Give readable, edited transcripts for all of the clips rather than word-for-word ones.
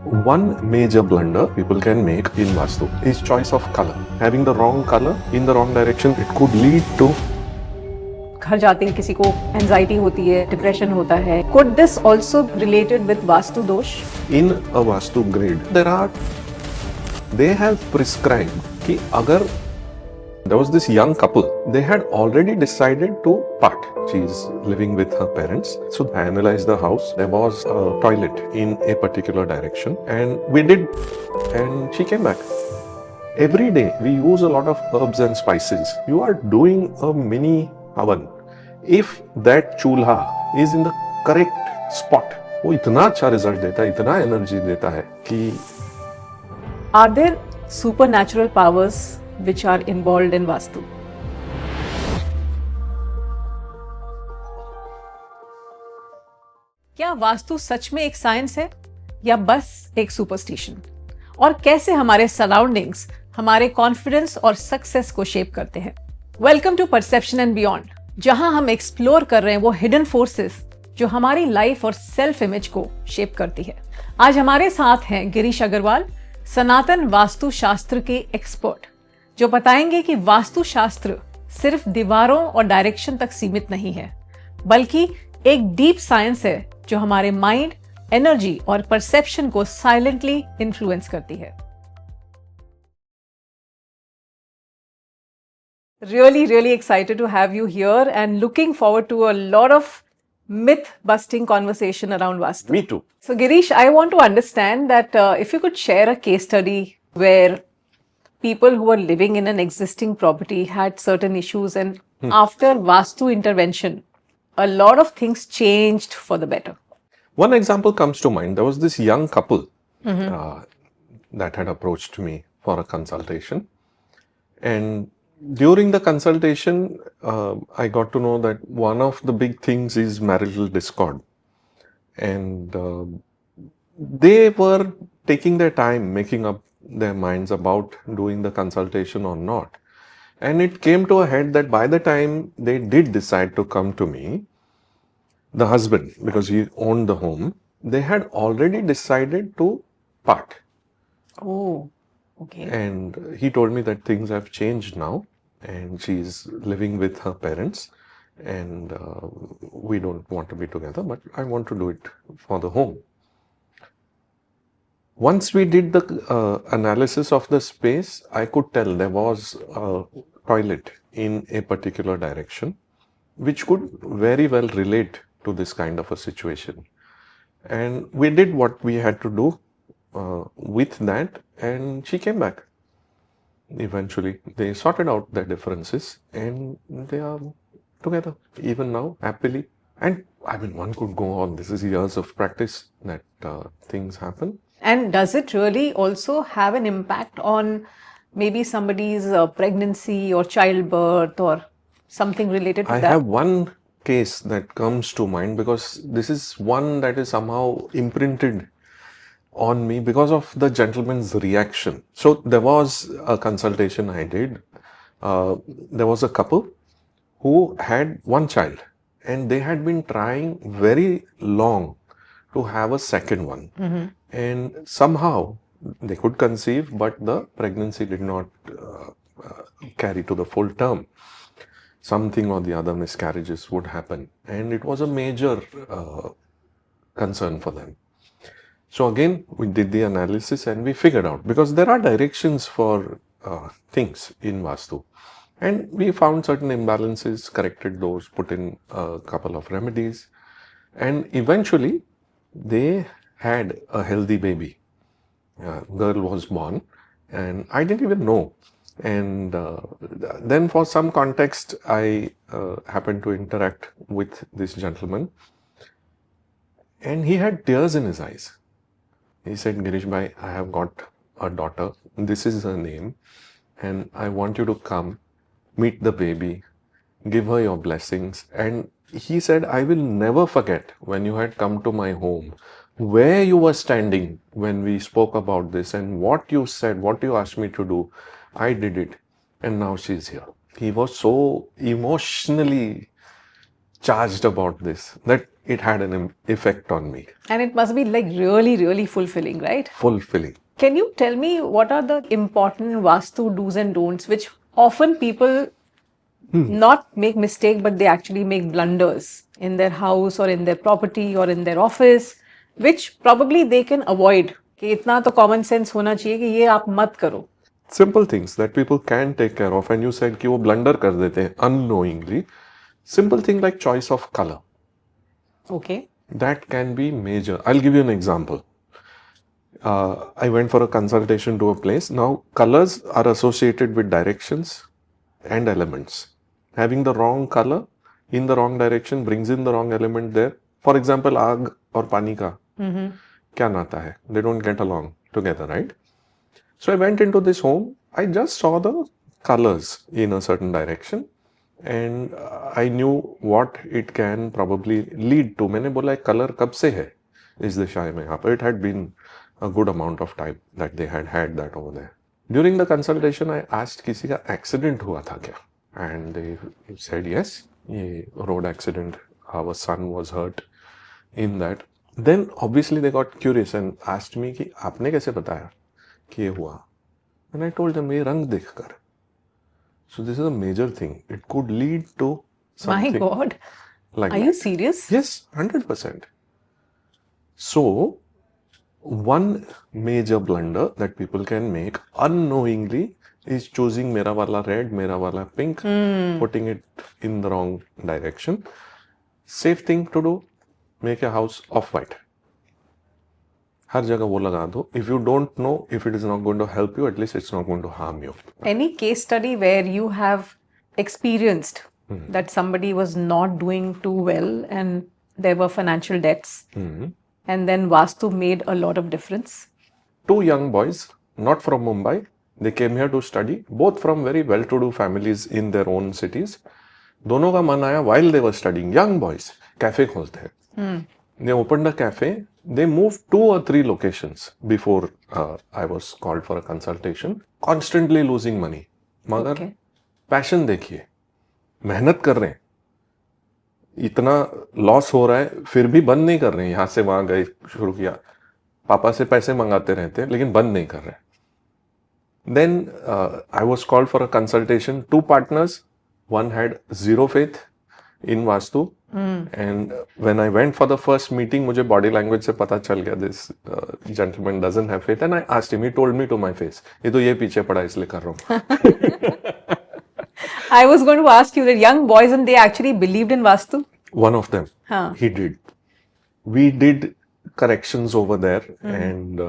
One major blunder people can make in Vastu is choice of color. Having the wrong color in the wrong direction, it could lead to घर जाते ही किसी को anxiety होती है, depression होता है. Could this also related with vastu दोष? in a Vastu grid. They have prescribed कि अगर there was this young couple, they had already decided to part. She is living with her parents. So I analyzed the house. There was a toilet in a particular direction and we did, and she came back. Every day we use a lot of herbs and spices. You are doing a mini oven. If that chulha is in the correct spot, वो इतना अच्छा result देता है, इतना energy देता है कि Are there supernatural powers which are involved in vastu? क्या वास्तु सच में एक साइंस है या बस एक सुपरस्टिशन? और कैसे हमारे सराउंडिंग्स हमारे कॉन्फिडेंस और सक्सेस को शेप करते हैं? Welcome to perception and beyond, जहां हम एक्सप्लोर कर रहे हैं वो हिडन फोर्सेस जो हमारी लाइफ और सेल्फ इमेज को शेप करती है. आज हमारे साथ हैं गिरीश अग्रवाल, सनातन वास्तु शास्त्र के एक्सपर्ट, जो बताएंगे कि वास्तु शास्त्र सिर्फ दीवारों और डायरेक्शन तक सीमित नहीं है, बल्कि एक डीप साइंस है जो हमारे माइंड, एनर्जी और परसेप्शन को साइलेंटली इन्फ्लुएंस करती है. Really excited to have you here and looking forward to a lot of myth busting conversation around Vastu. me too. So Girish, I want to understand that if you could share a case study where people who were living in an existing property had certain issues and after Vastu intervention, a lot of things changed for the better. One example comes to mind. There was this young couple that had approached me for a consultation. And during the consultation, I got to know that one of the big things is marital discord. And they were taking their time making up their minds about doing the consultation or not. And it came to a head that by the time they did decide to come to me, the husband, because he owned the home, they had already decided to part. Oh, okay. And he told me that things have changed now and she's living with her parents and we don't want to be together, but I want to do it for the home. Once we did the analysis of the space, I could tell there was a toilet in a particular direction, which could very well relate to this kind of a situation. And we did what we had to do with that, and she came back. Eventually, they sorted out their differences and they are together, even now, happily. And I mean, one could go on. This is years of practice that things happen. And does it really also have an impact on maybe somebody's pregnancy or childbirth or something related to I that? have one case that comes to mind because this is one that is somehow imprinted on me because of the gentleman's reaction. So there was a consultation I did. There was a couple who had one child and they had been trying very long to have a second one. And somehow they could conceive, but the pregnancy did not carry to the full term. Something or the other miscarriages would happen. And it was a major concern for them. So again, we did the analysis and we figured out, because there are directions for things in Vastu. And we found certain imbalances, corrected those, put in a couple of remedies. And eventually, they had a healthy baby. Girl was born and I didn't even know. And then for some context, I happened to interact with this gentleman and he had tears in his eyes. He said, Girish bhai, I have got a daughter. This is her name. And I want you to come, meet the baby, give her your blessings. And he said, I will never forget when you had come to my home, where you were standing when we spoke about this and what you said, what you asked me to do. I did it and now she's here. He was so emotionally charged about this that it had an effect on me. And it must be like really, really fulfilling, right? Fulfilling. Can you tell me what are the important Vastu do's and don'ts, which often people not make mistake, but they actually make blunders in their house or in their property or in their office, which probably they can avoid. कि इतना तो common sense होना चाहिए कि ये आप मत करो. Simple things that people can take care of, and you said कि वो blunder कर देते हैं unknowingly. Simple thing like choice of color. Okay. That can be major. I'll give you an example. I went for a consultation to a place. Now, colors are associated with directions and elements. Having the wrong color in the wrong direction brings in the wrong element there. For example, आग और पानी का क्या नाता है? They don't get along together, right? So I went into this home. I just saw the colors in a certain direction, and I knew what it can probably lead to. मैंने बोला colour कब से है इस दिशा में यहाँ पर? It had been a good amount of time that they had that over there. During the consultation, I asked किसी का accident हुआ था क्या? And they said yes, ये road accident. Our son was hurt in that. Then obviously they got curious and asked me कि आपने कैसे बताया कि ये हुआ? And I told them ये रंग देखकर. So this is a major thing. It could lead to something. My God. Like Are that. you serious? Yes, 100%. So one major blunder that people can make unknowingly is choosing mera wala red, mera wala pink, putting it in the wrong direction. Safe thing to do, make a house off-white. हर जगह वो लगा दो. If you don't know, if it is not going to help you, at least it's not going to harm you. Any case study where you have experienced that somebody was not doing too well and there were financial debts and then Vastu made a lot of difference? 2 young boys, not from Mumbai, they came here to study, both from very well-to-do families in their own cities. दोनों का मन आया while they were studying, young boys, cafe खोलते हैं. They opened a cafe. They moved 2 or 3 locations before I was called for a consultation. Constantly losing money. मगर passion देखिए, मेहनत कर रहे हैं, इतना लॉस हो रहा है फिर भी बंद नहीं कर रहे हैं. यहाँ से वहां गए, शुरू किया, पापा से पैसे मंगाते रहते हैं लेकिन बंद नहीं कर रहे. Then I was called for a consultation. 2 partners, one had zero faith in Vastu. And when I went for the first meeting, मुझे body language से पता चल गया this gentleman doesn't have faith. And I asked him, he told me to my face, ये तो ये पीछे पड़ा इसलिए कर रहा हूँ. I was going to ask you that young boys and they actually believed in Vastu? One of them, he did. We did corrections over there and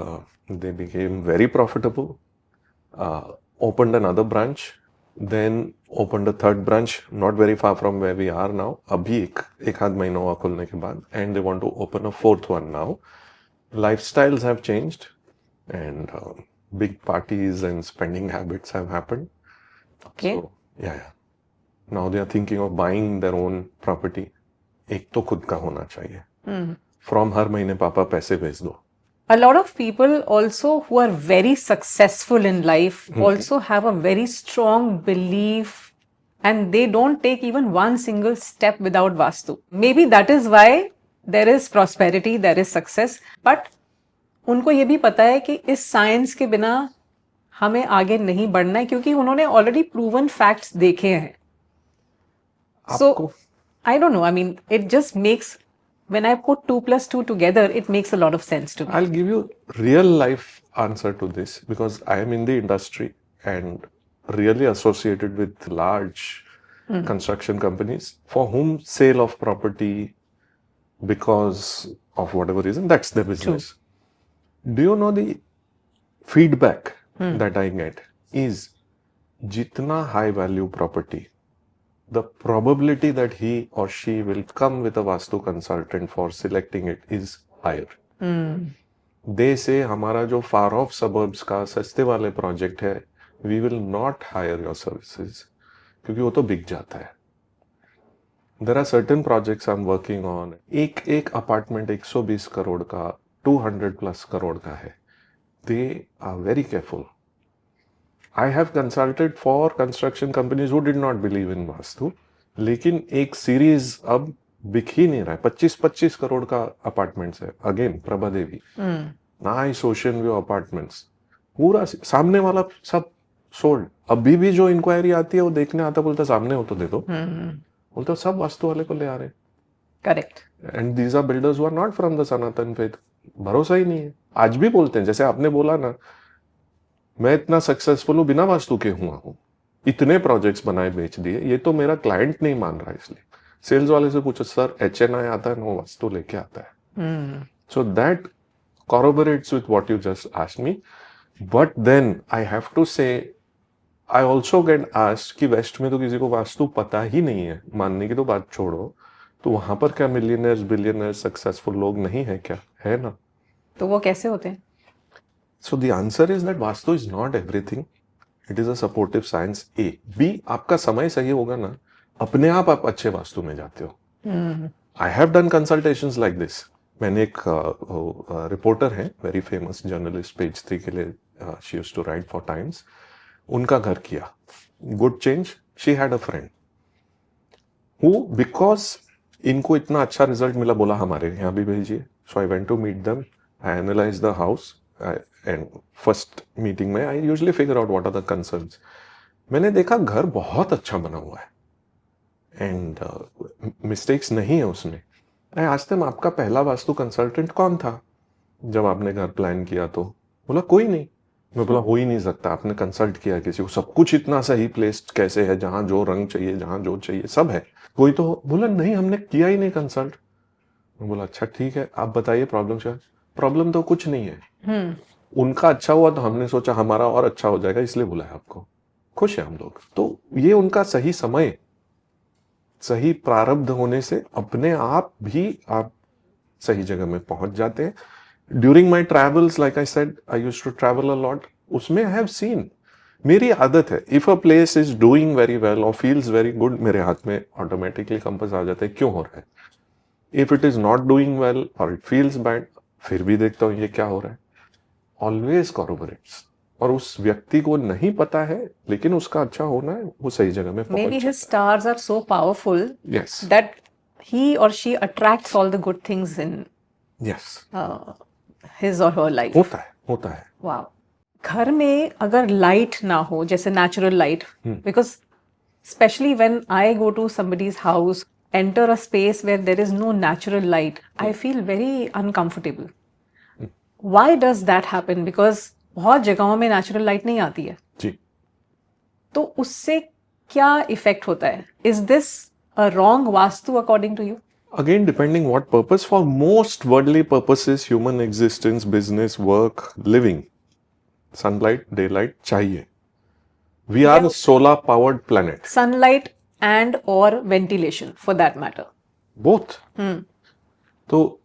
they became very profitable. Opened another branch. Then opened a 3rd branch not very far from where we are now. अभी एक आध महीना हुआ खुलने के बाद, and they want to open a 4th one now. Lifestyles have changed and big parties and spending habits have happened. Okay. So, yeah. Now they are thinking of buying their own property. एक तो खुद का होना चाहिए. From हर महीने पापा पैसे भेज दो. A lot of people also who are very successful in life also have a very strong belief and they don't take even one single step without Vastu. Maybe that is why there is prosperity, there is success, but उनको ये भी पता है कि इस science के बिना हमें आगे नहीं बढ़ना है क्योंकि उन्होंने ऑलरेडी प्रूवन फैक्ट्स देखे हैं. So I don't know, I mean it just makes, when I put 2 plus 2 together, it makes a lot of sense to me. I'll give you real life answer to this because I am in the industry and really associated with large construction companies for whom sale of property because of whatever reason, that's their business. Do you know the feedback that I get is jitna high value property, the probability that he or she will come with a Vastu consultant for selecting it is higher. They say हमारा जो far off suburbs का सस्ते वाले project है, we will not hire your services क्योंकि वो तो बिक जाता है. There are certain projects I'm working on. एक apartment 120 करोड़ का 200 plus करोड़ का है. They are very careful. I have consulted for construction companies who did not believe in Vastu. लेकिन एक series अब बिक ही नहीं रहा है। 25-25 करोड़ का अपार्टमेंट्स है, अगेन प्रभा देवी, नाइस ओशन व्यू अपार्टमेंट्स, पूरा सामने वाला सब सोल्ड। अभी भी जो इंक्वायरी आती है वो देखने आता, बोलता सामने हो तो दे दो, बोलता सब वास्तु वाले को ले आ रहे। Correct. And these are builders who are not from the Sanatan faith. भरोसा ही नहीं है। आज भी बोलते हैं, जैसे आपने बोला ना, मैं इतना सक्सेसफुल हूं बिना वास्तु के हुआ हूं, इतने प्रोजेक्ट्स बनाए बेच दिए, ये तो मेरा क्लाइंट नहीं मान रहा, इसलिए सेल्स वाले से पूछो, सर HNI आता है, नो वास्तु लेके आता है। So that corroborates with what you just asked me. But then I have to say, I also get asked कि वेस्ट में तो किसी को वास्तु पता ही नहीं है, मानने की तो बात छोड़ो, तो वहां पर क्या मिलियनर्स बिलियनर्स सक्सेसफुल लोग नहीं है क्या? है ना। तो वो कैसे होते हैं? So the answer is that vastu is not everything. It is a supportive science. A. B. आपका समय सही होगा ना, अपने आप अच्छे वास्तु में जाते हो। I have done consultations like this. मैंने एक रिपोर्टर है, वेरी फेमस जर्नलिस्ट, पेज 3 के लिए she used to write four times, उनका घर किया, good change. She had a friend who, because इनको इतना अच्छा रिजल्ट मिला, बोला हमारे यहाँ भी भेजिए। So I went to meet them, I analyse the house, and first meeting में I usually figure out what are the concerns. मैंने देखा घर बहुत अच्छा बना हुआ है एंड मिस्टेक्स नहीं है उसमें। आज तक आपका पहला वास्तु कंसल्टेंट कौन था जब आपने घर प्लान किया? तो बोला कोई नहीं। मैं बोला हो ही नहीं सकता, आपने कंसल्ट किया किसी को, सब कुछ इतना सही प्लेस्ड कैसे है, जहां जो रंग चाहिए, जहां जो चाहिए सब है, कोई तो? बोला नहीं, हमने किया ही नहीं कंसल्ट। मैं बोला अच्छा ठीक है, आप बताइए प्रॉब्लम क्या? प्रॉब्लम तो कुछ नहीं है, उनका अच्छा हुआ तो हमने सोचा हमारा और अच्छा हो जाएगा, इसलिए बुलाया आपको। खुश है हम लोग। तो ये उनका सही समय, सही प्रारब्ध होने से अपने आप भी आप सही जगह में पहुंच जाते हैं। During my travels, like I said, I used to travel a lot, उसमें आई हैव सीन, मेरी आदत है, if a place is doing very well और फील्स वेरी गुड, मेरे हाथ में ऑटोमेटिकली कंपास आ जाता है क्यों हो रहा है। If it is not doing well और इट फील्स बैड, फिर भी देखता हूं ये क्या हो रहा है। ऑलवेज कॉरोबोरेट्स। और उस व्यक्ति को नहीं पता है, लेकिन उसका अच्छा होना है, वो सही जगह में पहुंच Maybe his stars are so powerful Yes. that he or she attracts all the good things in Yes. his or her life. होता है। Wow. घर में अगर लाइट ना हो, जैसे natural light, because specially when I go to somebody's house, enter a space where there is no natural light, I feel very uncomfortable. Why does that happen? Because बहुत जगहों में नेचुरल लाइट नहीं आती है जी। तो उससे क्या इफेक्ट होता है? Is this a wrong vastu according to you? Again, depending what purpose. For most worldly purposes, human existence, business, work, living, sunlight, daylight चाहिए. We are a solar powered planet. Sunlight and और ventilation for that matter, Both. तो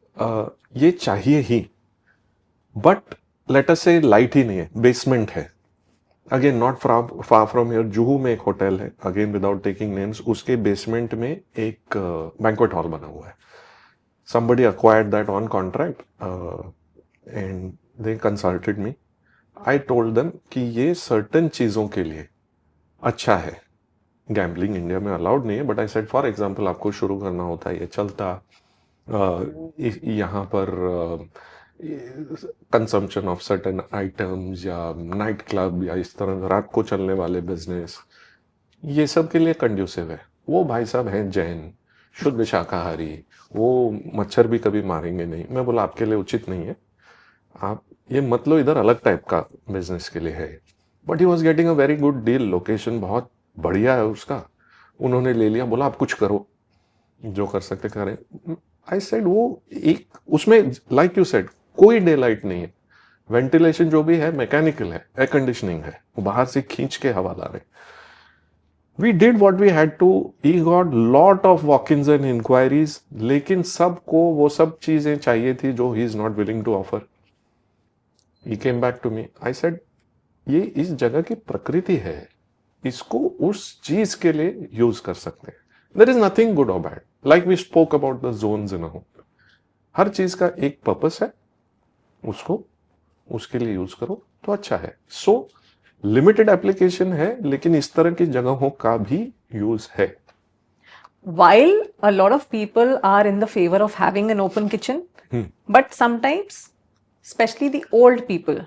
ये चाहिए ही, but let us से light ही नहीं है, basement है, again not far from here, Juhu में एक होटल है, अगेन विदाउट टेकिंग नेम्स, उसके बेसमेंट में एक बैंक्वेट हॉल बना हुआ है। somebody acquired that on contract and they consulted me. I told them कि ये certain चीज़ों के लिए अच्छा है। गैम्बलिंग इंडिया में अलाउड नहीं है, but I said for example आपको शुरू करना होता है, ये चलता यहाँ पर कंजम्पशन ऑफ सर्टेन आइटम्स या नाइट क्लब या इस तरह रात को चलने वाले बिजनेस, ये सब के लिए कंड्यूसिव है। वो भाई साहब हैं जैन, शुद्ध शाकाहारी, वो मच्छर भी कभी मारेंगे नहीं। मैं बोला आपके लिए उचित नहीं है, आप ये मत लो, इधर अलग टाइप का बिजनेस के लिए है। But he was getting a very good deal, location बहुत बढ़िया है उसका, उन्होंने ले लिया, बोला आप कुछ करो, जो कर सकते करें। आई सेड वो एक उसमें लाइक यू सेड कोई डे लाइट नहीं है, वेंटिलेशन जो भी है मैकेनिकल है, एयर कंडीशनिंग है, वो बाहर से खींच के हवा ला रहे। We did what we had to. He got lot of walk-ins and inquiries, लेकिन सबको वो सब चीजें चाहिए थी जो he is not willing to offer. He came back to me. I said, ये इस जगह की प्रकृति है, इसको उस चीज के लिए यूज कर सकते हैं। There is nothing good or bad. Like we spoke about the zones in a home. हर चीज का एक पर्पस है, उसको उसके लिए यूज करो तो अच्छा है। So लिमिटेड एप्लीकेशन है, लेकिन इस तरह की जगहों का भी यूज है। while a lot of people are in the favor of having an open kitchen, but sometimes, especially the old people,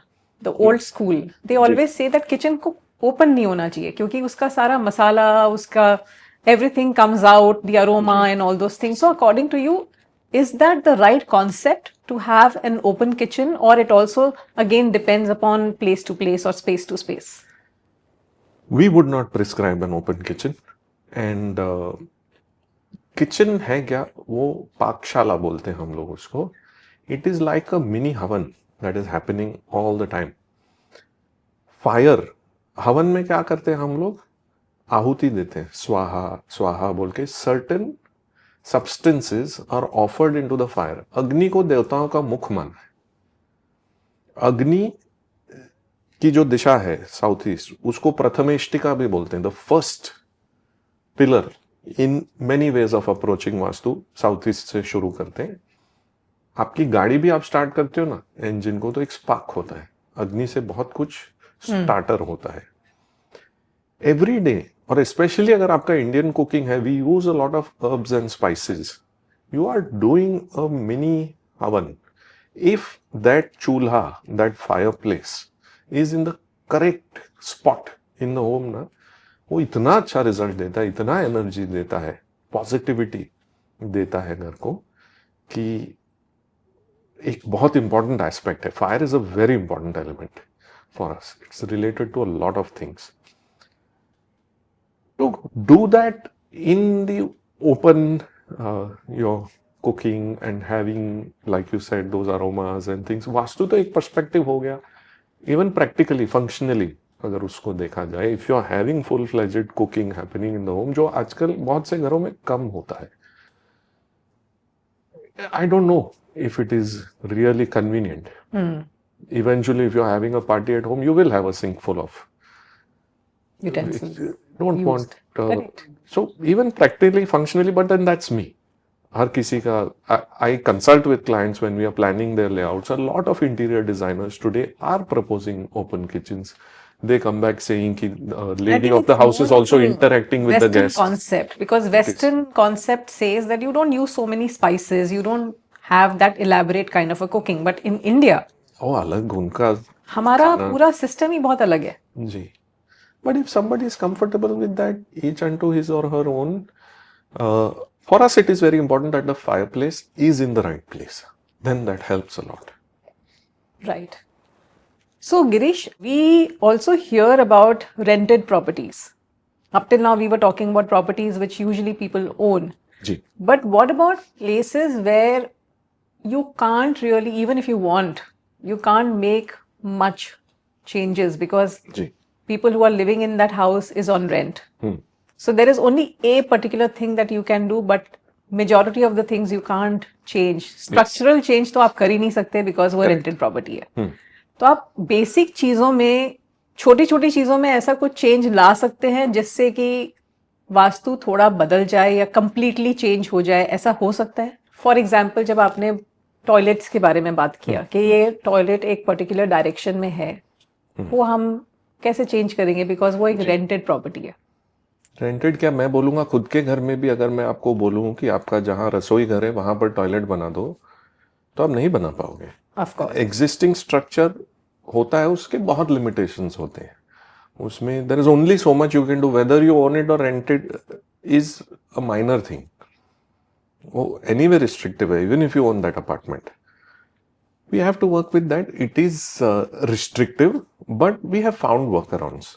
the old school, they always say that kitchen को open नहीं होना चाहिए क्योंकि उसका सारा मसाला, उसका everything comes out, the aroma and all those things. So according to you, is that the right concept to have an open kitchen, or it also again depends upon place to place or space to space? We would not prescribe an open kitchen. And kitchen है क्या, वो पाकशाला बोलते हैं हम लोग उसको. It is like a mini havan that is happening all the time. Fire, हवन में क्या करते हैं हम लोग, आहुति देते हैं, स्वाहा स्वाहा बोल के. Certain substances are offered into the fire. Agni को देवताओं का मुख माना है. अग्नि की जो दिशा है साउथ ईस्ट, उसको प्रथमेष्टिका भी बोलते हैं, the first pillar. In many ways of approaching vastu south east से शुरू करते हैं. आपकी गाड़ी भी आप स्टार्ट करते हो ना, इंजन को, तो एक स्पार्क होता है. अग्नि से बहुत कुछ स्टार्टर होता है. एवरी डे, और स्पेशली अगर आपका इंडियन कुकिंग है, we use a lot of herbs and spices. You are doing a mini havan. If that chulha, that fireplace is in the correct spot in the home ना, वो इतना अच्छा result देता है, इतना एनर्जी देता है, पॉजिटिविटी देता है घर को, कि एक बहुत इंपॉर्टेंट एस्पेक्ट है. Fire is a very important element for us. It's related to a lot of things. To do that in the open your cooking and having, like you said, those aromas and things. Vastu तो एक perspective हो गया. Even practically, functionally अगर उसको देखा जाए, if you are having full fledged cooking happening in the home, जो आजकल बहुत से घरों में कम होता है. I don't know if it is really convenient. Eventually, if you're having a party at home, you will have a sink full of utensils. Don't used. want. Correct. So even practically, functionally, but then that's me. हर किसी का, I consult with clients when we are planning their layouts. A lot of interior designers today are proposing open kitchens. They come back saying कि lady of the house is also interacting with the guests. Western concept, because Western concept says that you don't use so many spices, you don't have that elaborate kind of a cooking, but in India, अलग उनका, हमारा पूरा system ही बहुत अलग है जी. But if somebody is comfortable with that, each unto his or her own, for us it is very important that the fireplace is in the right place. Then that helps a lot. Right. So Girish, we also hear about rented properties. Up till now we were talking about properties which usually people own. Ji. But what about places where you can't really, even if you want, you can't make much changes because ji. people who are living in that house is on rent. So there is only a particular thing that you can do, but majority of the things you can't change. Structural change तो आप कर ही नहीं सकते because वो rented property है. तो आप basic चीजों में, छोटी छोटी चीजों में ऐसा कुछ चेंज ला सकते हैं जिससे कि वास्तु थोड़ा बदल जाए या कंप्लीटली चेंज हो जाए. ऐसा हो सकता है? फॉर एग्जाम्पल, जब आपने टॉयलेट्स के बारे में बात किया कि ये टॉयलेट एक पर्टिकुलर डायरेक्शन में है, वो हम कैसे चेंज करेंगे बिकॉज वो एक रेंटेड प्रॉपर्टी है. रेंटेड क्या, मैं बोलूंगा खुद के घर में भी अगर मैं आपको बोलूं कि आपका जहां रसोई घर है वहां पर टॉयलेट बना दो, तो आप नहीं बना पाओगे. ऑफ कोर्स एग्जिस्टिंग स्ट्रक्चर होता है, उसके बहुत लिमिटेशंस होते हैं. उसमें there is only so much you can do. Whether you own it और rented is a minor thing. वो anyway restrictive है, even if you own that apartment. We have to work with that. It is restrictive, but we have found workarounds.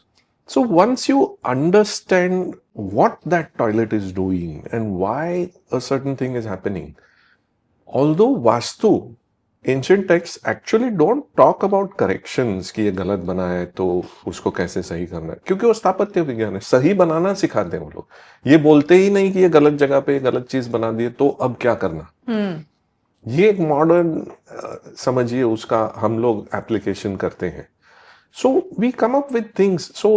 So once you understand what that toilet is doing and why a certain thing is happening, although Vastu, ancient texts actually don't talk about corrections कि ये गलत बना है तो उसको कैसे सही करना है, क्योंकि वो स्थापत्य विज्ञान है. सही बनाना सिखाते हैं वो लोग. ये बोलते ही नहीं कि ये गलत जगह पे गलत चीज बना दिए तो अब क्या करना. ये एक मॉडर्न समझिए, उसका हम लोग एप्लीकेशन करते हैं. So we come up with things. So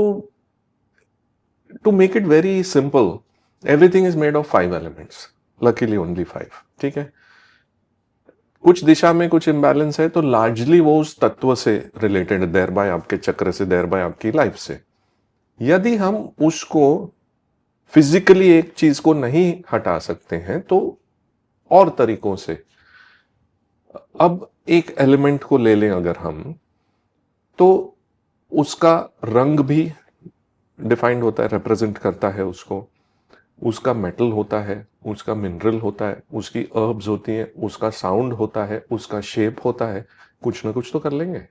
to make it very simple, everything is made of 5 elements. Luckily only 5. ठीक है. कुछ दिशा में कुछ इम्बैलेंस है तो लार्जली वो उस तत्व से रिलेटेड है, देयर बाय आपके चक्र से, देयर बाय आपकी लाइफ से. यदि हम उसको फिजिकली एक चीज को नहीं हटा सकते हैं तो और तरीकों से। अब एक एलिमेंट को ले लें अगर हम, तो उसका रंग भी डिफाइंड होता है, रिप्रेजेंट करता है उसको, उसका मेटल होता है, उसका मिनरल होता है, उसकी हर्ब्स होती हैं, उसका साउंड होता है, उसका शेप होता है, कुछ ना कुछ तो कर लेंगे।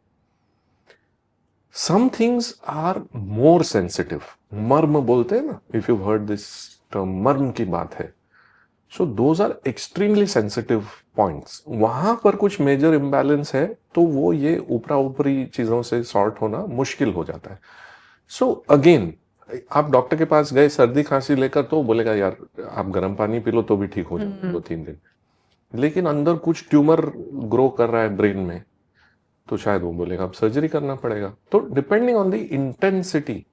Some things are more sensitive, मर्म बोलते हैं ना, if you heard this term, मर्म की बात है। So those are extremely sensitive points, वहां पर कुछ मेजर इम्बैलेंस है तो वो ये ऊपरा ऊपरी चीजों से सॉर्ट होना मुश्किल हो जाता है। सो अगेन, आप डॉक्टर के पास गए सर्दी खांसी लेकर तो बोलेगा यार आप गर्म पानी पी लो तो भी ठीक हो जाए 2-3 दिन, लेकिन अंदर कुछ ट्यूमर ग्रो कर रहा है ब्रेन में तो शायद वो बोलेगा अब सर्जरी करना पड़ेगा। तो depending on the intensity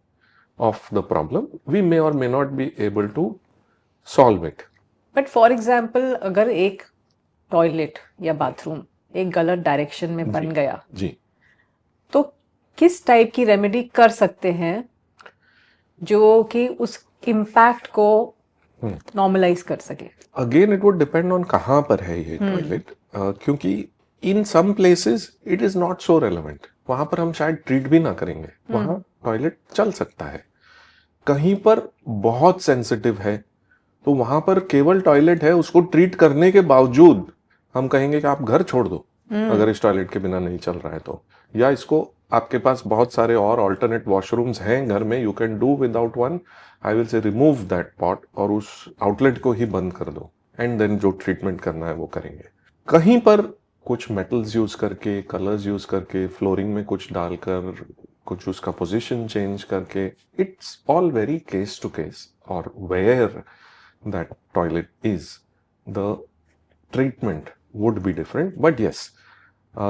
of the problem we may और may not be able to solve it. But for example अगर एक टॉयलेट या बाथरूम एक गलत डायरेक्शन में बन गया जी, तो किस टाइप की रेमेडी कर सकते हैं जो कि उस इम्पैक्ट को नॉर्मलाइज कर सके? Again it would depend on कहाँ पर है ये टॉयलेट, क्योंकि in some places it is not so relevant, वहां पर हम शायद ट्रीट भी ना करेंगे, वहां टॉयलेट चल सकता है। कहीं पर बहुत सेंसिटिव है तो वहां पर केवल टॉयलेट है, उसको ट्रीट करने के बावजूद हम कहेंगे कि आप घर छोड़ दो अगर इस टॉयलेट के बिना नहीं चल रहा है तो, या इसको आपके पास बहुत सारे और ऑल्टरनेट वॉशरूम्स हैं घर में, you can do without one, I will say remove that pot और उस आउटलेट को ही बंद कर दो एंड देन जो ट्रीटमेंट करना है वो करेंगे। कहीं पर कुछ मेटल्स यूज करके, कलर्स यूज करके, फ्लोरिंग में कुछ डालकर, कुछ उसका पोजीशन चेंज करके, it's all very case to case, और where that toilet is the treatment would be different, but yes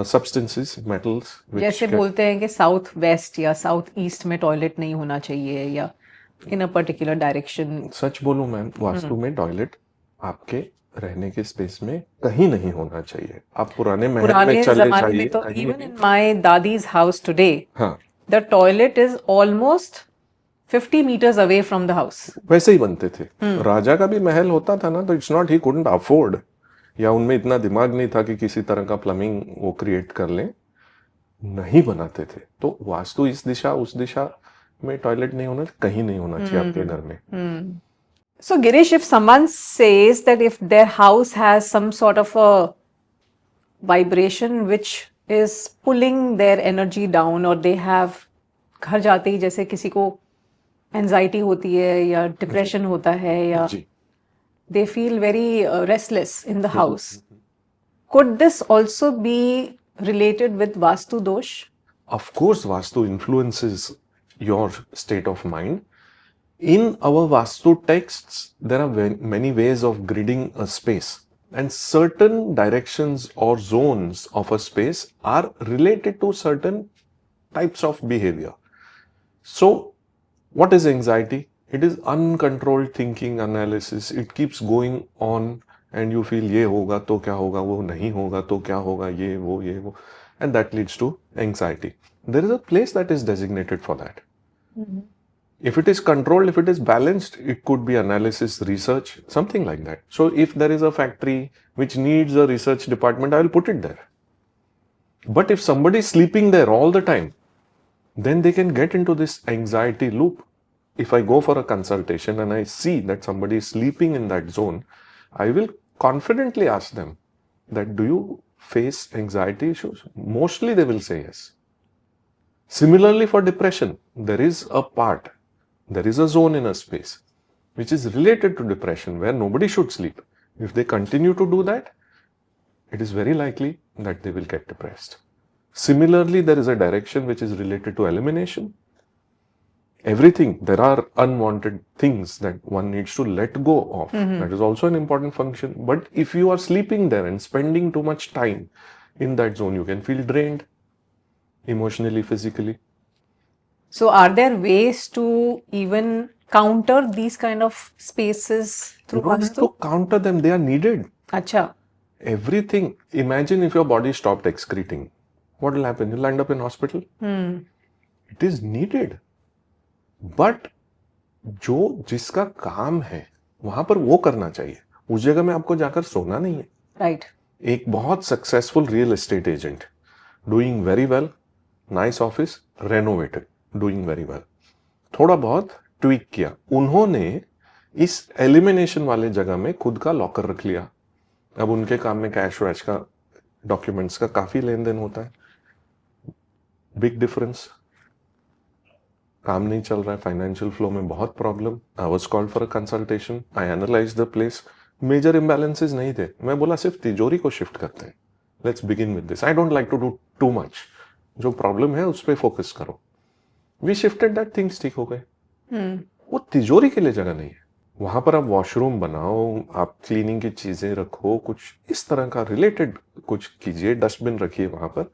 substances, metals जैसे बोलते हैं कि साउथ वेस्ट या साउथ ईस्ट में टॉयलेट नहीं होना चाहिए या इन अ पर्टिकुलर डायरेक्शन। सच बोलूं मैम, वास्तु में टॉयलेट आपके रहने के स्पेस में कहीं नहीं होना चाहिए। आप पुराने महल में चले जमाने जाइए, में तो इवन इन माय दादीज हाउस टुडे हाँ the toilet is almost 50 meters away from the house. वैसे ही बनते थे। राजा का भी महल होता था ना, तो it's not he couldn't afford, या उनमें इतना दिमाग नहीं था कि किसी तरह का प्लम्बिंग वो क्रिएट कर लें, नहीं बनाते थे। तो वास्तु इस दिशा उस दिशा में टॉयलेट नहीं होना, कहीं नहीं होना चाहिए आपके घर में। So Girish, if someone says that if their house has some sort of a vibration which is pulling their energy down, or they have, घर जाते ही जैसे किसी को एंजाइटी होती है या डिप्रेशन होता है या जी, they feel very restless in the house, could this also be related with vastu dosh? of course vastu influences your state of mind. In our vastu texts there are many ways of gridding a space, and certain directions or zones of a space are related to certain types of behavior. So what is anxiety? It is uncontrolled thinking, analysis. It keeps going on and you feel ये होगा तो क्या होगा, वो नहीं होगा तो क्या होगा, ये वो, and that leads to anxiety. There is a place that is designated for that. If it is controlled, if it is balanced, it could be analysis, research, something like that. So if there is a factory which needs a research department, I will put it there. But if somebody is sleeping there all the time, then they can get into this anxiety loop. If I go for a consultation and I see that somebody is sleeping in that zone, I will confidently ask them that, do you face anxiety issues? Mostly they will say yes. Similarly for depression, there is a part, there is a zone in a space which is related to depression where nobody should sleep. If they continue to do that, it is very likely that they will get depressed. Similarly, there is a direction which is related to elimination. Everything, there are unwanted things that one needs to let go of. That is also an important function. But if you are sleeping there and spending too much time in that zone, you can feel drained emotionally, physically. So are there ways to even counter these kind of spaces through You don't have vastu? to counter them, they are needed. Acha. Everything. Imagine if your body stopped excreting. What will happen? You'll end up in hospital. It is needed. But जो जिसका काम है वहां पर वो करना चाहिए, उस जगह में आपको जाकर सोना नहीं है। राइट। एक बहुत successful real estate agent, doing very well, nice office, renovated, doing very well, थोड़ा बहुत ट्वीक किया, उन्होंने इस एलिमिनेशन वाले जगह में खुद का लॉकर रख लिया। अब उनके काम में कैश वैश का, डॉक्यूमेंट्स का काफी लेन देन होता है। Big difference. काम नहीं चल रहा है, फाइनेंशियल फ्लो में बहुत problem. I was called for a consultation, I analyse the place, major imbalances नहीं थे। मैं बोला सिर्फ तिजोरी को शिफ्ट करते हैं, let's begin with this, I don't like to do too much, जो प्रॉब्लम है उस पर फोकस करो। वी शिफ्टेड दैट, थिंग्स ठीक हो गए। वो तिजोरी के लिए जगह नहीं है, वहां पर आप वॉशरूम बनाओ, आप क्लीनिंग की चीजें रखो, कुछ इस तरह का रिलेटेड कुछ कीजिए, डस्टबिन रखिए वहां पर,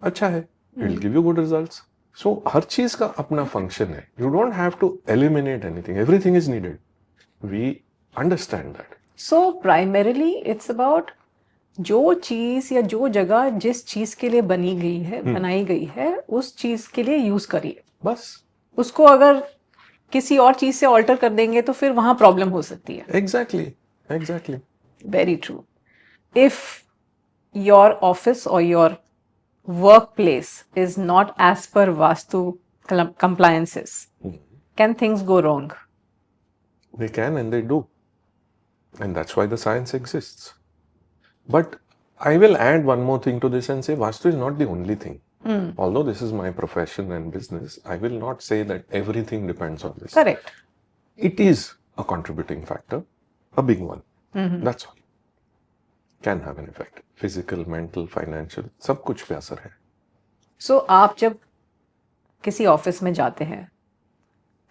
अच्छा है, it will give you good results. So हर चीज का अपना फंक्शन है, you don't have to eliminate anything, everything is needed, we understand that. So primarily it's about जो चीज या जो जगह जिस चीज के लिए बनी गई है, बनाई गई है, उस चीज के लिए यूज करिए। बस। उसको अगर किसी और चीज से ऑल्टर कर देंगे तो फिर वहां प्रॉब्लम हो सकती है। Exactly, exactly. Very true. If your office और your workplace is not as per Vastu compliances, can things go wrong? They can and they do. And that's why the science exists. But I will add one more thing to this and say Vastu is not the only thing. Although this is my profession and business, I will not say that everything depends on this. Correct. It is a contributing factor, a big one. That's all. Can have an effect. Physical, mental, financial, सब कुछ पे असर है। So आप जब किसी office में जाते हैं,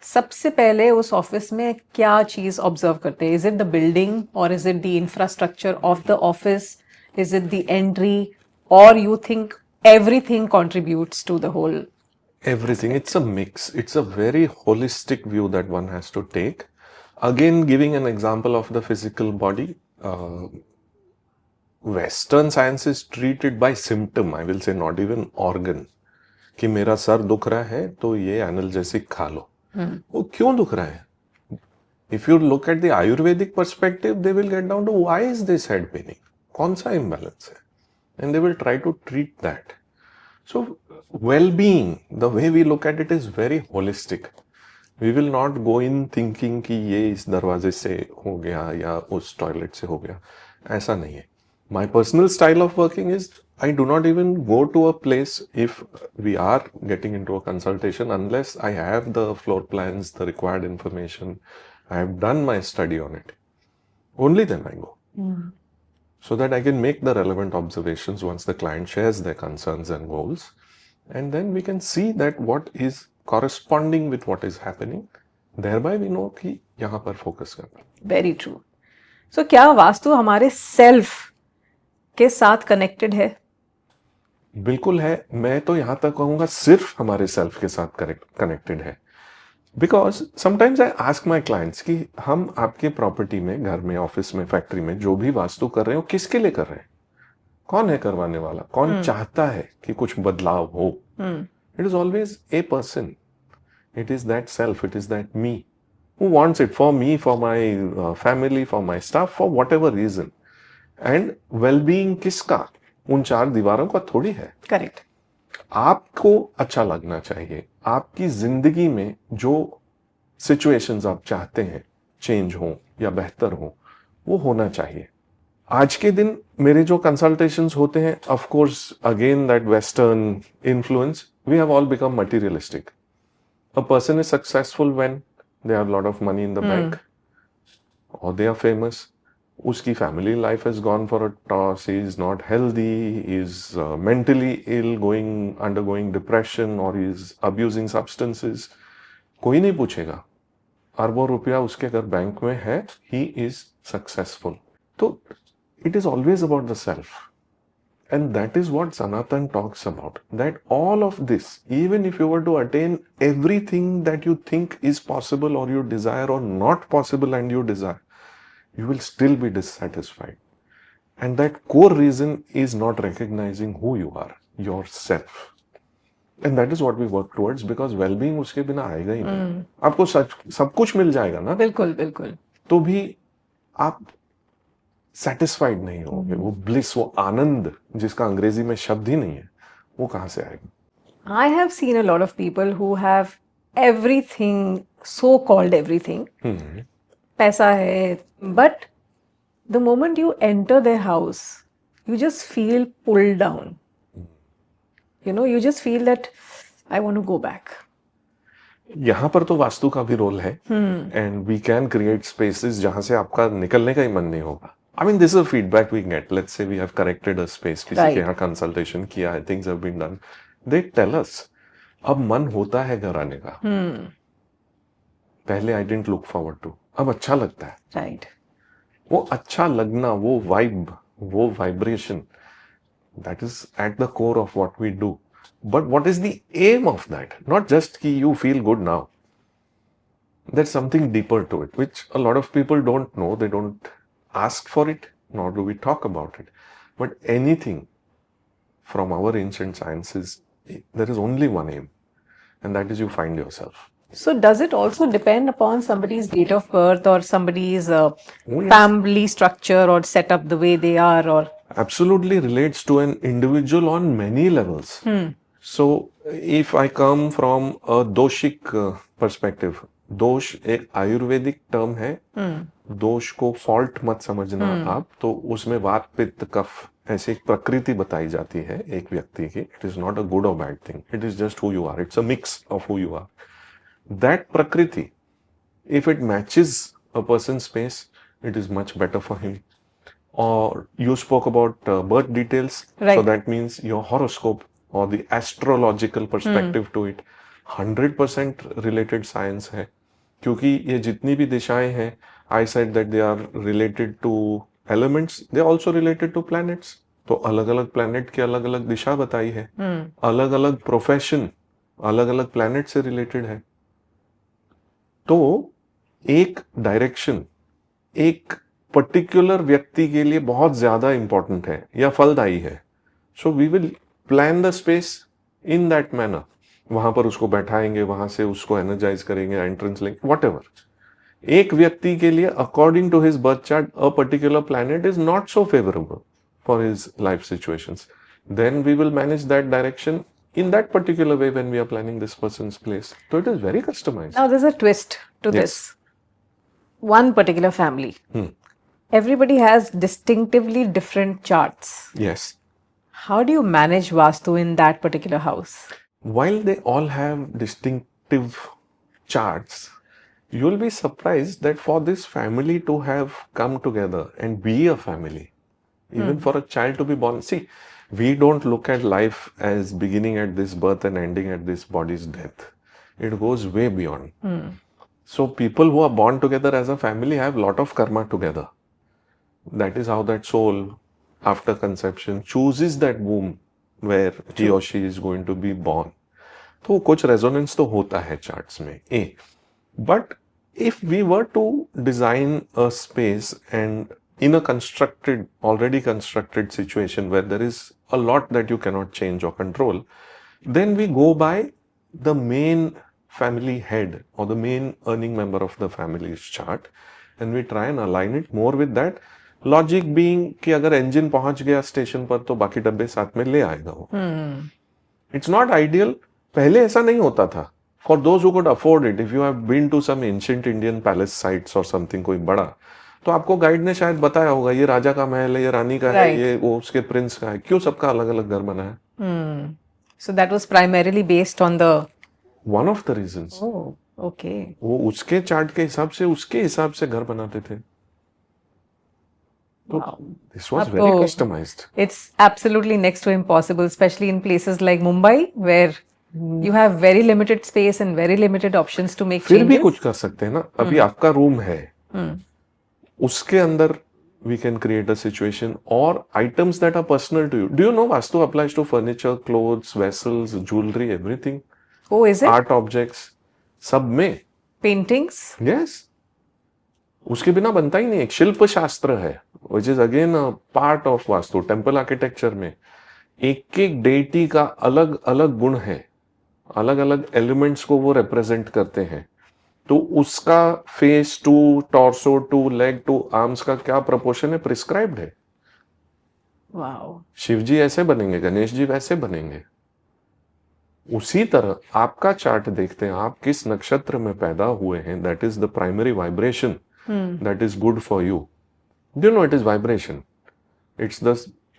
सबसे पहले उस ऑफिस में क्या चीज ऑब्जर्व करते हैं? इज इट द बिल्डिंग और is it the infrastructure of the office? Is it the entry, और you think everything contributes to the whole? Everything. It's a mix. It's a very holistic view that one has to take. Again, giving an example of the physical body, Western science is treated by symptom, I will say, not even organ. कि मेरा sir दुख रहा है तो ये analgesic खा लो। वो क्यों दुख रहा है? If you look at the Ayurvedic perspective, they will get down to why is this head paining? कौन सा imbalance है? And they will try to treat that. So, well-being, the way we look at it is very holistic. We will not go in thinking कि ये इस दरवाजे से हो गया या उस टॉयलेट से हो गया, ऐसा नहीं है। My personal style of working is I do not even go to a place if we are getting into a consultation unless I have the floor plans, the required information, I have done my study on it. Only then I go. So that I can make the relevant observations once the client shares their concerns and goals. And then we can see that what is corresponding with what is happening. Thereby we know कि यहाँ पर focus करना। Very true. So क्या वास्तु हमारे self के साथ connected है? बिल्कुल है। मैं तो यहां तक कहूंगा सिर्फ हमारे सेल्फ के साथ कनेक्टेड है। Because sometimes I ask my clients कि हम आपके प्रॉपर्टी में, घर में, ऑफिस में, फैक्ट्री में जो भी वास्तु कर रहे हो, किसके लिए कर रहे हैं? कौन है करवाने वाला? कौन चाहता है कि कुछ बदलाव हो? It is always a person, it is that self, it is that me who wants it for me, for my family, for my staff, for whatever reason. And wellbeing किसका? उन चार दीवारों का थोड़ी है। करेक्ट। आपको अच्छा लगना चाहिए। आपकी जिंदगी में जो सिचुएशंस आप चाहते हैं चेंज हो या बेहतर हो, वो होना चाहिए। आज के दिन मेरे जो कंसल्टेशंस होते हैं, of course again that western influence, we have all become materialistic. A person is successful when they have lot of money in the bank और दे आर फेमस। उसकी family life has gone for a toss, he is not healthy, he is mentally ill, undergoing depression, और he is abusing substances. कोई नहीं पूछेगा, अरबों रुपया उसके अगर बैंक में है, ही इज सक्सेसफुल। तो it is always about the self, and that is what Sanatan talks about, that all of this, even if you were to attain everything that you think is possible और you desire, और not possible and you desire, you will still be dissatisfied. And that core reason is not recognizing who you are, yourself. And that is what we work towards, because wellbeing उसके बिना आएगा ही नहीं। आपको सब कुछ मिल जाएगा ना, बिल्कुल बिल्कुल। तो भी आप सेटिस्फाइड नहीं होगे। वो ब्लिस, वो आनंद जिसका अंग्रेजी में शब्द ही नहीं है, वो कहाँ से आएगा? I have seen a lot of people who have everything, so called everything. पैसा है, but the moment you enter their house, you just feel pulled down. You know, you just feel that I want to go back. यहाँ पर तो वास्तु का भी role है, and we can create spaces जहां से आपका निकलने का ही मन नहीं होगा। I mean this is feedback we get, let's say we have corrected a space, किसी Right. के यहाँ कंसल्टेशन किया है, things have been done, they tell us अब मन होता है घर आने का। पहले I didn't look forward to, अब अच्छा लगता है। Right. वो अच्छा लगना, वो वाइब, वो vibration, that is at the core of what we do. But what is the aim of that? Not just ki you feel good now. There's something deeper to it, which a lot of people don't know. They don't ask for it, nor do we talk about it. But anything from our ancient sciences, there is only one aim, and that is you find yourself. So does it also depend upon somebody's date of birth or somebody's yes. family structure or setup, the way they are, or Absolutely relates to an individual on many levels. So if I come from a doshic perspective, दोष एक Ayurvedic term है। दोष को fault मत समझना आप, तो उसमें वात पित्त कफ ऐसी एक प्रकृति बताई जाती है एक व्यक्ति की। It is not a good और bad thing, it is just who you are, it's a mix of who you are. That prakriti, if it matches a person's space, it is much better for him. Or you spoke about birth details, Right. so that means your horoscope or the astrological perspective to it 100% related science है, क्योंकि ये जितनी भी दिशाएं हैं, I said that they are related to elements, they are also related to planets. तो अलग अलग planet की अलग अलग दिशा बताई है, अलग अलग प्रोफेशन अलग अलग planet से related है। तो एक डायरेक्शन एक पर्टिकुलर व्यक्ति के लिए बहुत ज्यादा इंपॉर्टेंट है या फलदायी है। So we will plan the space in that manner. वहां पर उसको बैठाएंगे, वहां से उसको एनर्जाइज करेंगे, एंट्रेंस लेंगे, वट एवर। एक व्यक्ति के लिए according to his birth chart a particular planet is not so favourable for his life situations, then we will manage that direction in that particular way when we are planning this person's place. So it is very customized. now there's a twist to Yes. this. One particular family, everybody has distinctively different charts. Yes. How do you manage Vastu in that particular house? While they all have distinctive charts, you'll be surprised that for this family to have come together and be a family, even for a child to be born. See, we don't look at life as beginning at this birth and ending at this body's death. It goes way beyond. So people who are born together as a family have a lot of karma together. That is how that soul, after conception, chooses that womb where he or she is going to be born. तो कुछ resonance तो होता है charts में, A. But if we were to design a space and in a already constructed situation where there is a lot that you cannot change or control, then we go by the main family head or the main earning member of the family's chart and we try and align it more with that. Logic being कि अगर engine पहुंच गया station पर तो बाकी डब्बे साथ में ले आएगा वो। It's not ideal. पहले ऐसा नहीं होता था. For those who could afford it, if you have been to some ancient Indian palace sites or something कोई बड़ा, तो आपको गाइड ने शायद बताया होगा ये राजा का महल है, ये रानी का है, ये वो उसके प्रिंस का है, क्यों सबका अलग अलग घर बना है। So that was primarily based on the one of the reasons. Oh, okay. वो उसके चार्ट के हिसाब से उसके हिसाब से घर बनाते थे। तो this was very customized. It's absolutely next to impossible, especially in places like Mumbai where you have very limited space and very limited options to make फिर changes. भी कुछ कर सकते हैं ना। अभी आपका रूम है, उसके अंदर we can create a situation or items that are personal to you. Do you know Vastu applies to furniture, clothes, vessels, jewelry, everything? Oh, is it? Art objects, सब में। Paintings? Yes. उसके बिना बनता ही नहीं। एक शिल्प शास्त्र है, which is again a part of Vastu. Temple architecture में एक एक deity का अलग अलग गुण है। अलग अलग एलिमेंट्स को वो रिप्रेजेंट करते हैं, तो उसका face to torso to leg to arms का क्या प्रोपोर्शन है, प्रिस्क्राइब्ड है। वाओ। शिव जी ऐसे बनेंगे, गणेश जी वैसे बनेंगे। उसी तरह आपका चार्ट देखते हैं, आप किस नक्षत्र में पैदा हुए हैं, that is the primary vibration that is good for you. Do know it is vibration, it's the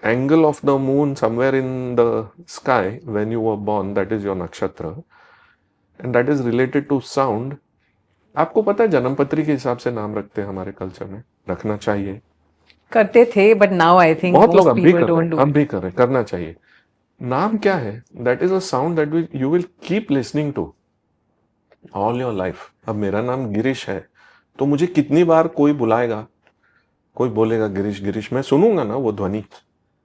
angle of the moon somewhere in the sky when you were born, that is your nakshatra, and that is related to sound. आपको पता है जन्मपत्री के हिसाब से नाम रखते हैं हमारे कल्चर में, रखना चाहिए, करते थे, बट नाउ आई थिंक बहुत लोग मोस्ट अब भी पीपल कर रहे डोंट हैं, डू अब इट। भी कर रहे हैं, करना चाहिए। नाम क्या है, that is a sound that you will keep listening to all your life. अब मेरा नाम गिरीश है, तो मुझे कितनी बार कोई बुलाएगा, कोई बोलेगा गिरीश गिरीश, मैं सुनूंगा ना वो ध्वनि,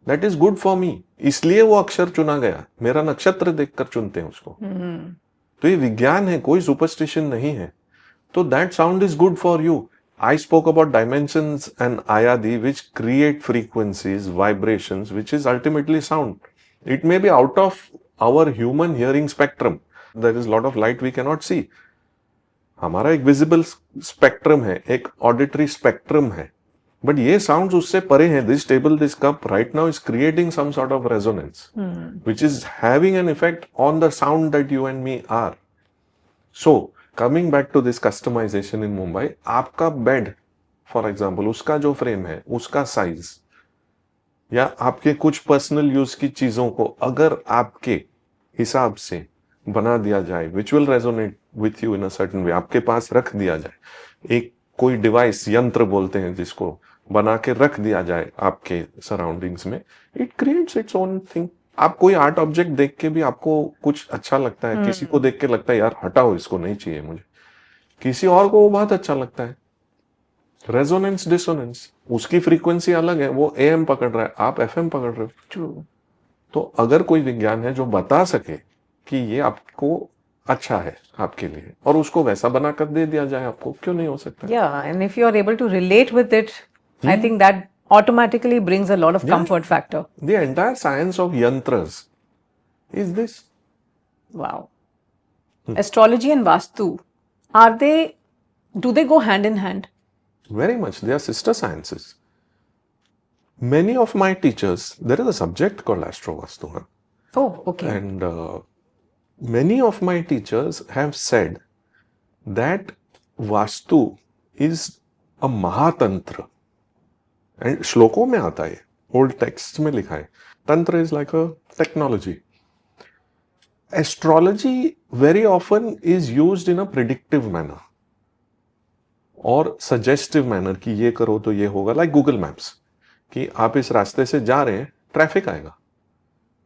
that is good for me. इसलिए वो अक्षर चुना गया, मेरा नक्षत्र देखकर चुनते हैं उसको। तो ये विज्ञान है, कोई सुपरस्टिशन नहीं है। तो that sound is good for you. I spoke about dimensions and ayadi, which create frequencies, vibrations, which is ultimately sound. It may be out of our human hearing spectrum. There is a lot of light we cannot see. हमारा एक visible spectrum है, एक auditory spectrum है, but ये sounds उससे परे हैं। This table, this cup right now is creating some sort of resonance which is having an effect on the sound that you and me are. So coming back to this customization in Mumbai, आपका bed for example, उसका जो frame है, उसका size, या आपके कुछ personal use की चीजों को अगर आपके हिसाब से बना दिया जाए, which will resonate with you in a certain way, आपके पास रख दिया जाए, एक कोई डिवाइस, यंत्र बोलते हैं जिसको, बना के रख दिया जाए आपके सराउंडिंग्स में, it creates its own thing. आप कोई आर्ट ऑब्जेक्ट देख के भी आपको कुछ अच्छा लगता है, किसी को देख के लगता है यार हटाओ इसको, नहीं चाहिए मुझे, किसी और को वो बहुत अच्छा लगता है। रेजोनेंस डिसोनेंस, उसकी फ्रीक्वेंसी अलग है, वो एएम पकड़ रहा है, आप एफएम पकड़ रहे हो। ट्रू। तो अगर कोई विज्ञान है जो बता सके कि ये आपको अच्छा है आपके लिए, और उसको वैसा बनाकर दे दिया जाए आपको, क्यों नहीं हो सकता? Yeah, and if you are able to relate with it, I think that automatically brings a lot of comfort factor. The entire science of yantras is this. Wow. Astrology and Vastu, do they go hand in hand? Very much. They are sister sciences. Many of my teachers, there is a subject called Astrovastu. Huh? Oh, okay. And many of my teachers have said that Vastu is a Mahatantra. And श्लोकों में आता है, old text में लिखा है, तंत्र is like a technology. Astrology very often is used in a predictive manner और suggestive manner कि ये करो तो ये होगा, लाइक गूगल मैप्स, कि आप इस रास्ते से जा रहे हैं, ट्रैफिक आएगा,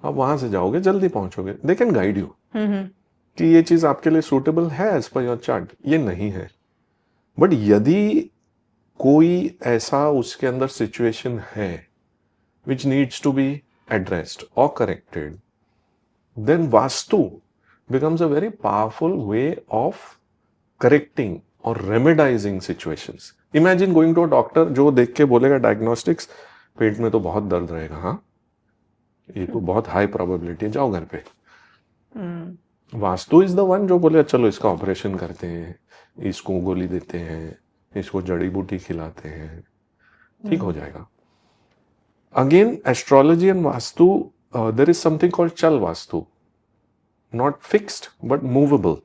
आप वहां से जाओगे, जल्दी पहुंचोगे, दे कैन गाइड यू कि ये चीज आपके लिए सूटेबल है एज पर योर चार्ट, ये नहीं है। बट यदि कोई ऐसा उसके अंदर सिचुएशन है which needs to be addressed और corrected, then vastu becomes a very powerful way of correcting और remedizing situations. Imagine going to a doctor जो देख के बोलेगा डायग्नोस्टिक्स, पेट में तो बहुत दर्द रहेगा, हाँ ये तो बहुत हाई प्रोबेबिलिटी है, जाओ घर पे। वास्तु इज द वन जो बोले चलो इसका ऑपरेशन करते हैं, इसको गोली देते हैं, इसको जड़ी बूटी खिलाते हैं, ठीक हो जाएगा। Again astrology and vastu, there is something called chal vastu, not fixed but movable,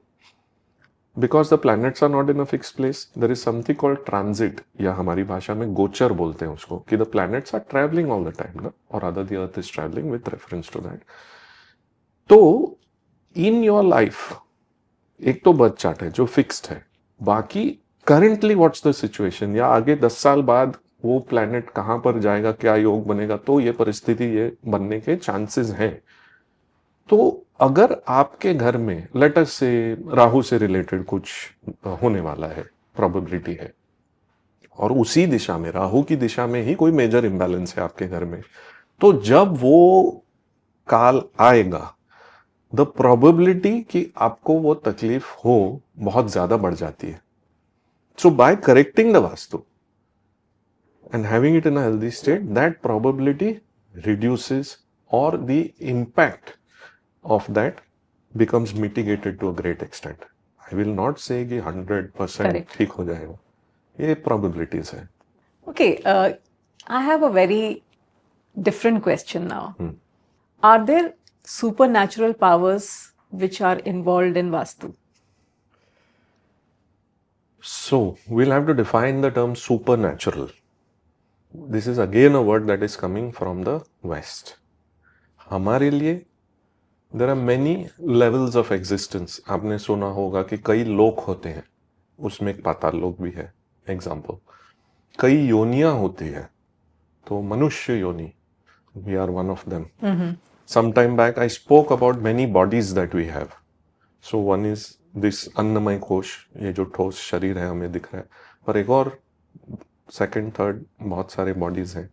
because the planets are not in a fixed place. There is something called transit, या हमारी भाषा में गोचर बोलते हैं उसको, कि the planets are travelling all the time ना, और other the earth is travelling with reference to that. तो इन योर लाइफ एक तो बर्थ चार्ट है जो फिक्स्ड है, बाकी करंटली व्हाट्स द सिचुएशन, या आगे 10 साल बाद वो प्लैनेट कहां पर जाएगा, क्या योग बनेगा, तो ये परिस्थिति ये बनने के चांसेस हैं। तो अगर आपके घर में लेट अस से राहु से रिलेटेड कुछ होने वाला है, प्रोबेबिलिटी है, और उसी दिशा में, राहु की दिशा में ही कोई मेजर इंबैलेंस है आपके घर में, तो जब वो काल आएगा, द प्रोबेबिलिटी कि आपको वो तकलीफ हो बहुत ज्यादा बढ़ जाती है। So by correcting the Vastu and having it in a healthy state, that probability reduces, or the impact of that becomes mitigated to a great extent. I will not say कि 100% Correct. ठीक हो जाएगा, ये probabilities है. Okay, I have a very different question now. Are there supernatural powers which are involved in Vastu? So we'll have to define the term supernatural. This is again a word that is coming from the West. हमारे लिए there are many levels of existence. आपने सुना होगा कि कई लोक होते हैं, उसमें एक पाताल लोक भी है एग्जाम्पल. कई योनियां होती है, तो मनुष्य योनि, we are one of them. Some time back I spoke about many bodies that we have. So one is this अन्नमय कोश, ये जो ठोस शरीर है हमें दिख रहा है, पर एक और सेकंड थर्ड बहुत सारे बॉडीज हैं.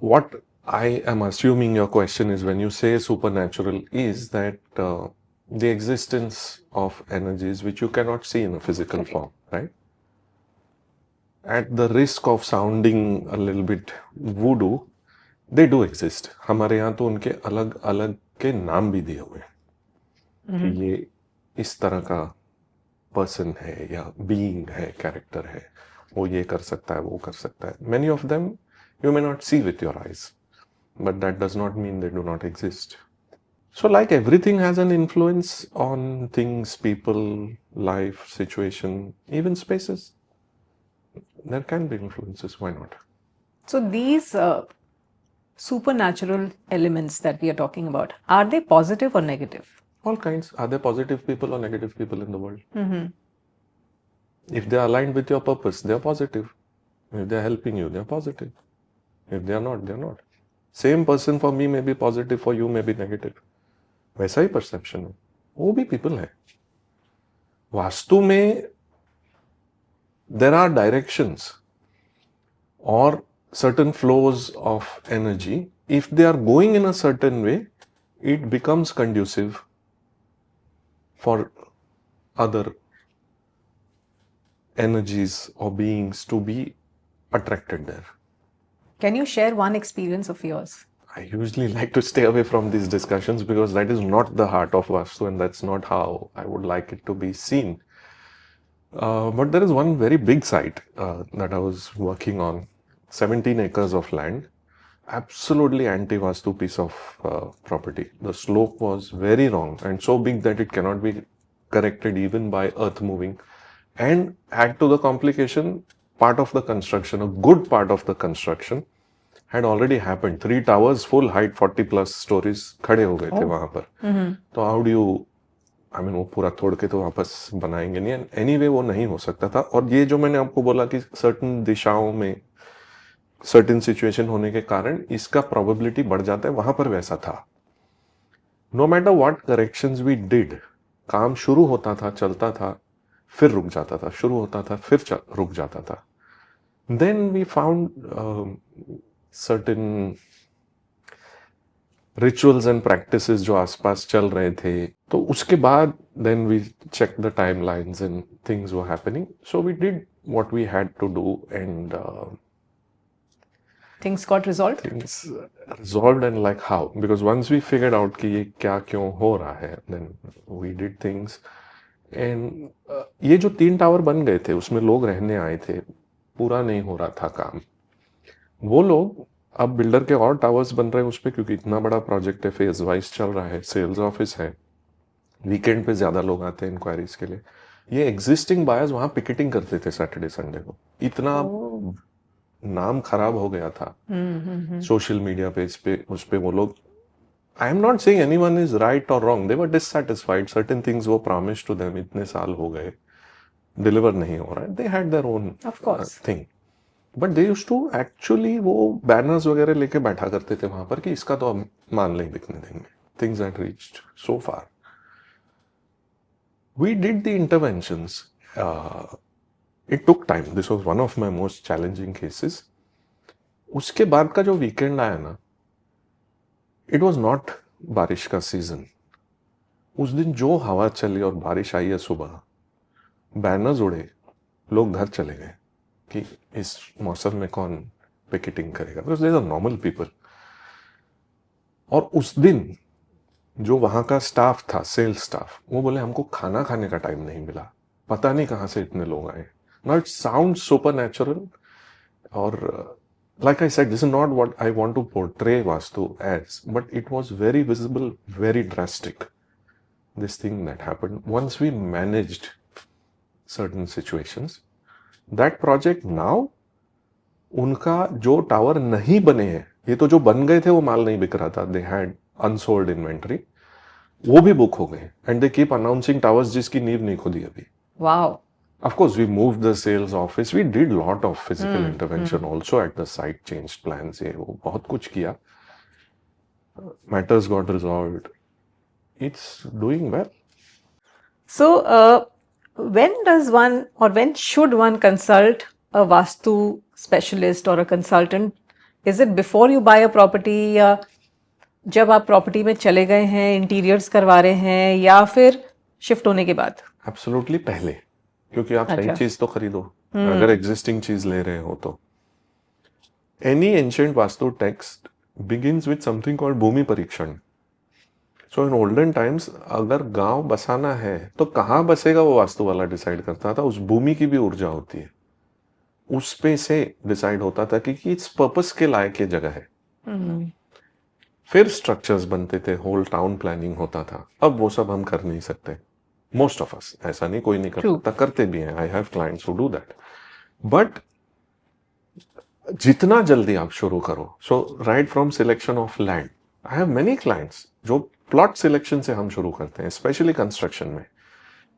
What I am assuming your question is when you say supernatural is that the existence of energies which you cannot see in a physical form, right? At the risk of sounding a little bit voodoo, they do exist. हमारे यहाँ तो उनके अलग अलग के नाम भी दिए हुए हैं कि ये इस तरह का पर्सन है या बीइंग है, कैरेक्टर है, वो ये कर सकता है, वो कर सकता है. Many of them you may not see with your eyes, but that does not mean they do not exist. So like everything has an influence on things, people, life, situation, even spaces. There can be influences, why not? So these supernatural elements that we are talking about, are they positive or negative? All kinds. Are there positive people or negative people in the world? If they are aligned with your purpose, they are positive. If they are helping you, they are positive. If they are not, they are not. Same person for me may be positive, for you may be negative. वैसा ही perception है, वो भी people है. वास्तु में there are directions or certain flows of energy. If they are going in a certain way, it becomes conducive for other energies or beings to be attracted there. Can you share one experience of yours? I usually like to stay away from these discussions because that is not the heart of Vastu and that's not how I would like it to be seen. But there is one very big site that I was working on, 17 acres of land, absolutely anti-Vastu piece of property. The slope was very wrong and so big that it cannot be corrected even by earth moving. And add to the complication, part of the construction, a good part of the construction had already happened. 3 towers, full height, 40 plus stories खड़े हो गए थे वहाँ पर. तो how do you, I mean वो पूरा तोड़ के तो वापस बनाएंगे नहीं. Anyway वो नहीं हो सकता था. और ये जो मैंने आपको बोला कि certain दिशाओं में certain situation होने के कारण इसका probability बढ़ जाता है, वहाँ पर वैसा था. No matter what corrections we did, काम शुरू होता था, चलता था, फिर रुक जाता था, शुरू होता था, फिर रुक जाता था. Then we found certain rituals and practices जो आसपास चल रहे थे. तो उसके बाद then we checked the timelines and things were happening. So we did what we had to do and Things got resolved? things resolved and like how? Because once we figured out कि ये क्या क्यों हो रहा है, then we did things. And ये जो 3 tower बन गए थे उसमें लोग रहने आए थे, पूरा नहीं हो रहा था काम. वो लोग अब बिल्डर के और टावर्स बन रहे हैं उस पर, क्योंकि इतना बड़ा प्रोजेक्ट है, फेज वाइज चल रहा है, सेल्स ऑफिस है, वीकेंड पे ज्यादा लोग आते हैं इंक्वायरीज के लिए. ये एग्जिस्टिंग बायर्स वहां पिकेटिंग करते थे सैटरडे संडे को. इतना नाम खराब हो गया था सोशल मीडिया पेज पे, उस पे वो लोग, I am not saying anyone is right और wrong, they were dissatisfied. Certain things वो प्रॉमिस टू देम, इतने साल हो गए, डिलीवर नहीं हो रहा है. They had their own thing, but they used to actually वो बैनर्स वगैरह लेके बैठा करते थे वहां पर कि इसका तो हम मान नहीं दिखने देंगे. Things had reached so far. We did the interventions. It took time. This was one of my most challenging cases. उसके बाद का जो वीकेंड आया ना, it was not बारिश का सीजन. उस दिन जो हवा चली और बारिश आई है सुबह, बैनर्स उड़े, लोग घर चले गए कि इस मौसम में कौन पिकेटिंग करेगा, because they are normal people. और उस दिन जो वहाँ का स्टाफ था, सेल्स स्टाफ, वो बोले हमको खाना खाने का टाइम नहीं मिला, पता नहीं कहाँ से इतने लोग आए. Now it sound super natural, और like I said, this is not what I want to portray Vastu as, but it was very visible, very drastic, this thing that happened once we managed certain situations. That project now, उनका जो tower नहीं बने हैं, ये तो जो बन गए थे वो माल नहीं बिक रहा था, दे हैड अनसोल्ड इन्वेंटरी, वो भी बुक हो गए, and they keep announcing towers जिसकी नींव नहीं खुदी अभी. Wow. Of course, we moved the sales office. We did lot of physical intervention also at the site, changed plans. ये वो बहुत कुछ किया. Matters got resolved. It's doing well. So, when does one or when should one consult a Vastu specialist or a consultant? Is it before you buy a property या जब आप property में चले गए हैं, इंटीरियर्स करवा रहे हैं, या फिर शिफ्ट होने के बाद? Absolutely पहले, क्योंकि आप सही अच्छा. चीज तो खरीदो. अगर एग्जिस्टिंग चीज ले रहे हो तो. Any ancient Vastu text begins with something called भूमि परीक्षण. So in olden times, अगर गांव बसाना है तो कहाँ बसेगा वो वास्तु वाला डिसाइड करता था. उस भूमि की भी ऊर्जा होती है, उस पे से डिसाइड होता था कि इस पर्पस के लायक ये जगह है. फिर स्ट्रक्चर्स बनते थे, होल टाउन प्लानिंग होता था. अब वो सब हम कर नहीं सकते, मोस्ट ऑफ अस. ऐसा नहीं कोई नहीं कर सकता, करते भी हैं. I have clients who do that. But जितना जल्दी आप शुरू करो, so right from selection of land, I have many clients जो प्लॉट सिलेक्शन से हम शुरू करते हैं, स्पेशली कंस्ट्रक्शन में.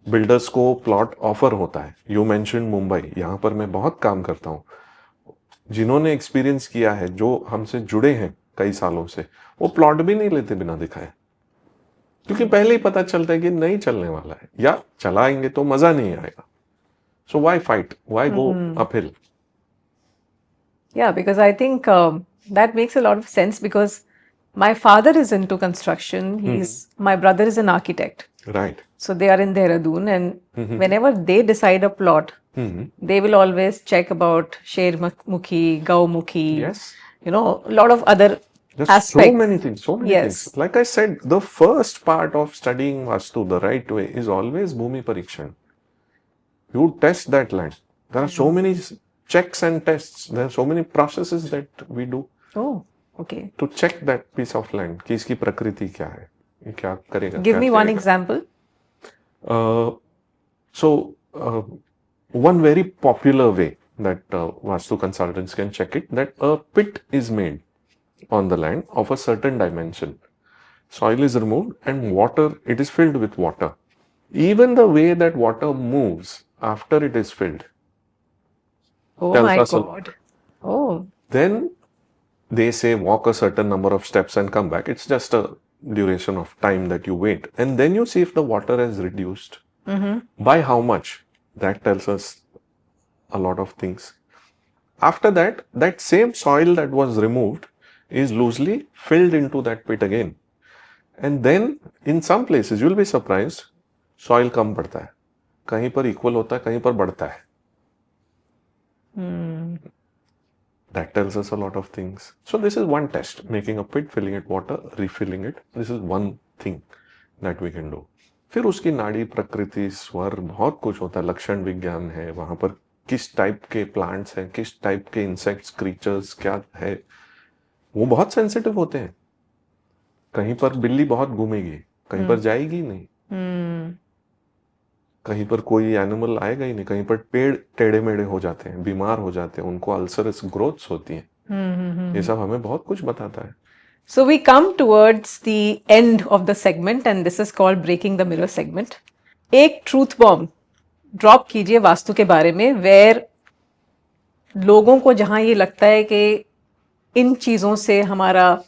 बिल्डर्स को प्लॉट ऑफर होता है. यू मेंशन मुंबई, यहाँ पर मैं बहुत काम करता हूँ. जिन्होंने एक्सपीरियंस किया है, जो हमसे जुड़े हैं कई सालों से, वो प्लॉट भी नहीं लेते बिना दिखाए, क्योंकि पहले ही पता चलता है कि नहीं चलने वाला है, या चलाएंगे तो मजा नहीं आएगा. So why fight, why go uphill? Yeah, because I think that makes a lot of sense, because my father is into construction. My brother is an architect. Right. So they are in Dehradun, and whenever they decide a plot, they will always check about Sher Mukhi, Gau Mukhi, Yes. a lot of other There's aspects. so many things, so many Yes. things. Like I said, the first part of studying Vastu the right way is always Bhumi Parikshan. You test that land. There are so many checks and tests. There are so many processes that we do Oh, okay. to check that piece of land. कि इसकी प्रकृति क्या है, ये क्या करेगा. Give क्या me one करेगा. example. One very popular way that Vastu consultants can check it, that a pit is made on the land of a certain dimension. Soil is removed and water, it is filled with water. Even the way that water moves after it is filled. Oh Tells my us a God. Oh, Then they say walk a certain number of steps and come back. It's just a duration of time that you wait. And then you see if the water has reduced. By how much? That tells us a lot of things. After that, that same soil that was removed is loosely filled into that pit again. And then in some places, you'll be surprised, soil कम बढ़ता है, कहीं पर equal होता है, कहीं पर बढ़ता है. That tells us a lot of things. So this is one test, making a pit, filling it water, refilling it. This is one thing that we can do. फिर उसकी नाड़ी, प्रकृति, स्वर, बहुत कुछ होता है. लक्षण विज्ञान है, वहां पर किस टाइप के प्लांट्स हैं, किस टाइप के इंसेक्ट्स, क्रीचर्स क्या है, वो बहुत सेंसिटिव होते हैं. कहीं पर बिल्ली बहुत घूमेगी, कहीं पर जाएगी नहीं, कहीं पर कोई एनिमल आएगा ही नहीं, कहीं पर पेड़ टेढ़े मेढ़े हो जाते हैं, बीमार हो जाते हैं, उनको अल्सरस ग्रोथ्स होती हैं. ये सब हमें बहुत कुछ बताता है. so we come towards the end of the segment, and this is called breaking the mirror segment. एक truth bomb ड्रॉप कीजिए वास्तु के बारे में, वेयर लोगों को जहां ये लगता है कि इन चीजों से हमारा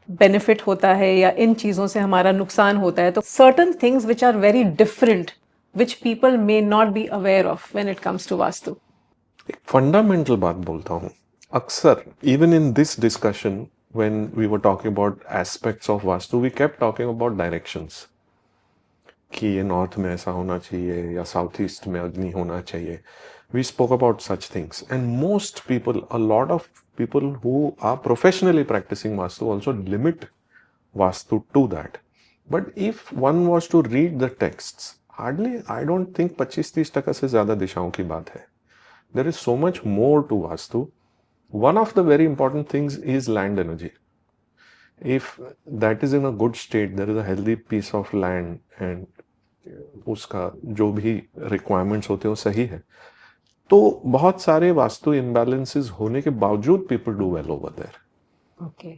बेनिफिट होता है या इन चीजों से हमारा नुकसान होता है. तो certain things which are very different, which people may not be aware of when it comes to vastu. एक फंडामेंटल बात बोलता हूँ. अक्सर even in this discussion when we were talking about aspects of Vastu, we kept talking about directions. कि ये north में ऐसा होना चाहिए या साउथ ईस्ट में अग्नि होना चाहिए. We spoke about such things, and most people, a lot of people who are professionally practicing Vastu also limit Vastu to that. But if one was to read the texts, hardly, I don't think 25-30% से ज़्यादा दिशाओं की बात है. There is so much more to Vastu. One of the very important things is land energy. If that is in a good state, there is a healthy piece of land and उसका जो भी requirements होते हैं वो सही है, तो बहुत सारे वास्तु imbalances होने के बावजूद people do well over there. Okay.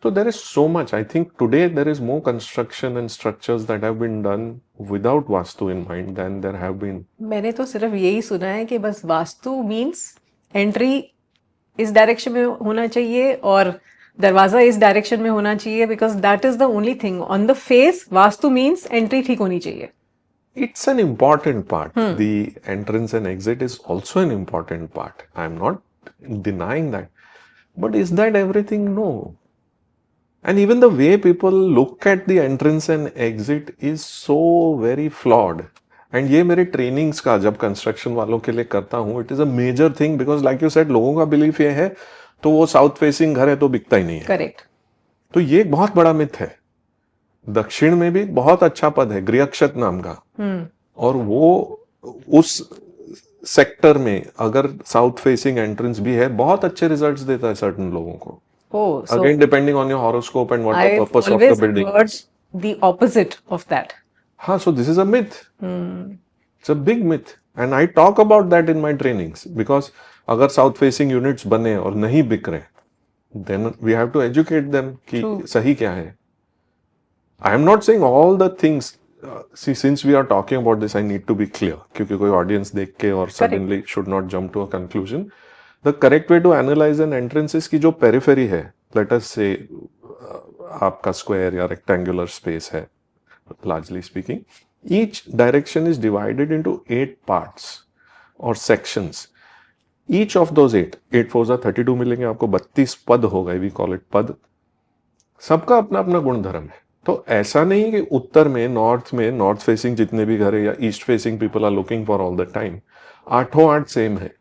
So there is so much. I think today there is more construction and structures that have been done without Vastu in mind than there have been. मैंने तो सिर्फ यही सुना है कि बस vastu means entry इस direction में होना चाहिए और दरवाजा इस डायरेक्शन में होना चाहिए, because that is the only thing on the face. Vastu means entry ठीक होनी चाहिए. It's an important part. The entrance and exit is also an important part. I'm not denying that. But is that everything? No. And even the way people look at the entrance and exit is so very flawed. And ये मेरे trainings का जब construction वालों के लिए करता हूँ, it is a major thing because like you said, लोगों का belief ये है तो वो साउथ फेसिंग घर है तो बिकता ही नहीं है. करेक्ट. तो ये एक बहुत बड़ा मिथ है. दक्षिण में भी बहुत अच्छा पद है गृहक्षत नाम का, और वो उस सेक्टर में अगर साउथ फेसिंग एंट्रेंस भी है बहुत अच्छे रिजल्ट्स देता है सर्टेन लोगों को. Again, depending on your horoscope and what the purpose of the building. I've always heard the opposite of that. So this is a myth. It's a big myth. And I talk about that in my trainings. Because अगर south facing units बने और नहीं बिक रहे, then we have to educate them कि सही क्या है. I am not saying all the things. See, since we are talking about this, I need to be clear. क्योंकि कोई audience देख के और suddenly should not jump to a conclusion. The correct way to analyze an entrance is कि जो periphery है, let us say आपका square या rectangular space है, largely speaking, each direction is divided into 8 parts or sections. Each of those 8 4s are 32 मिलेंगे आपको, 32 पद होगा, we call it पद. सबका अपना अपना गुण धर्म है. तो ऐसा नहीं कि उत्तर में, नॉर्थ फेसिंग जितने भी घर है या east facing people are looking for all the time, 8 same है.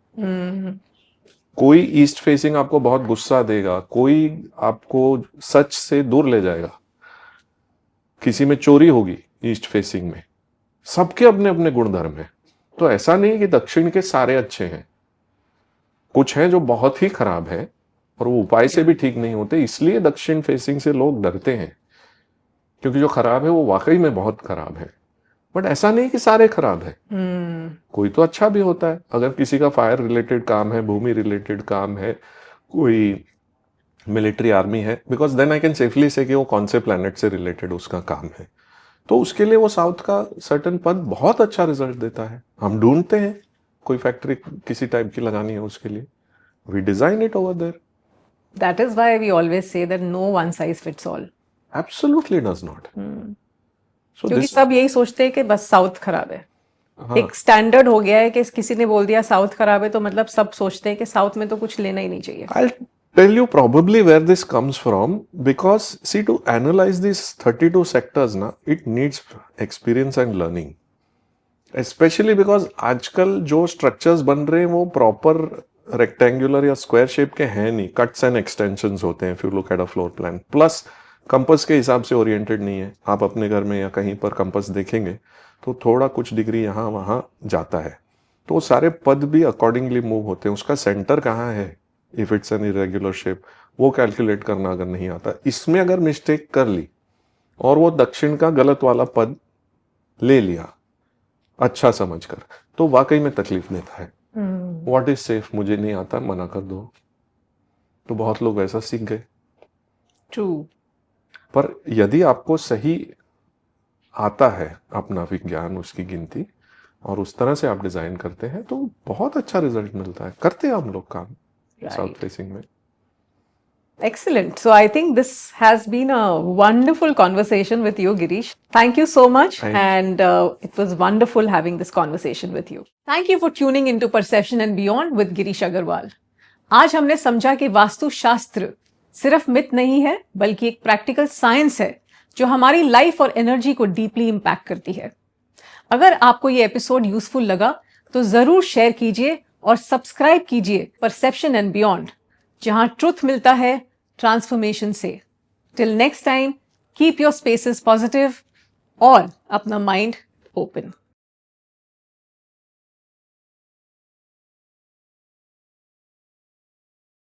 कोई ईस्ट फेसिंग आपको बहुत गुस्सा देगा, कोई आपको सच से दूर ले जाएगा, किसी में चोरी होगी ईस्ट फेसिंग में. सबके अपने अपने गुण धर्म है. तो ऐसा नहीं कि दक्षिण के सारे अच्छे हैं, कुछ है जो बहुत ही खराब है और वो उपाय से भी ठीक नहीं होते. इसलिए दक्षिण फेसिंग से लोग डरते हैं, क्योंकि जो खराब है वो वाकई में बहुत खराब है. बट ऐसा नहीं कि सारे खराब है. कोई तो अच्छा भी होता है. अगर किसी का फायर रिलेटेड काम है, भूमि रिलेटेड काम है, कोई मिलिट्री आर्मी है, because then I can safely say कि वो कौन से प्लैनेट से रिलेटेड उसका काम है, तो उसके लिए वो साउथ का सर्टेन पद बहुत अच्छा रिजल्ट देता है. हम ढूंढते हैं कोई फैक्ट्री किसी टाइप की लगानी है उसके लिए, we design it over there. That is why we always say that no one size fits all. Absolutely does not. So क्योंकि this, सब यही सोचते हैं कि बस साउथ खराब है. एक स्टैंडर्ड हो गया है कि किसी ने बोल दिया साउथ खराब है तो मतलब सब सोचते हैं कि साउथ में तो कुछ लेना ही नहीं चाहिए. I'll tell you probably where this comes from, because see, to analyze these 32 sectors na, it needs experience and learning. Especially because आजकल जो structures बन रहे हैं वो proper rectangular या square shape के हैं नहीं, cuts and extensions होते हैं if you look at a floor plan. Plus compass के हिसाब से ओरिएंटेड नहीं है. आप अपने घर में या कहीं पर कंपस देखेंगे तो थोड़ा कुछ डिग्री यहाँ वहाँ जाता है, तो वो सारे पद भी अकॉर्डिंगली मूव होते हैं. उसका सेंटर कहाँ है, if it's an irregular shape, वो कैलकुलेट करना अगर नहीं आता, इसमें अगर मिस्टेक कर ली और वो दक्षिण का गलत वाला पद ले लिया अच्छा समझकर, तो वाकई में तकलीफ देता है. व्हाट इज सेफ, मुझे नहीं आता, मना कर दो. तो बहुत लोग ऐसा सीख गए. ट्रू. पर यदि आपको सही आता है अपना विज्ञान, उसकी गिनती, और उस तरह से आप डिजाइन करते हैं तो बहुत अच्छा रिजल्ट मिलता है. करते हैं हम लोग काम साउथ फेसिंग में. Excellent. So I think this has been a wonderful conversation with you, Girish. Thank you so much. Thanks. And it was wonderful having this conversation with you. Thank you for tuning into Perception and Beyond with Girish Agarwal. आज हमने समझा कि वास्तु शास्त्र सिर्फ myth नहीं है, बल्कि एक प्रैक्टिकल साइंस है जो हमारी लाइफ और एनर्जी को डीपली इम्पैक्ट करती है. अगर आपको ये एपिसोड यूजफुल लगा तो जरूर शेयर कीजिए और सब्सक्राइब कीजिए परसेप्शन एंड बियॉन्ड, जहां ट्रुथ मिलता है ट्रांसफॉर्मेशन से. Till next time, keep your spaces positive, और अपना माइंड ओपन।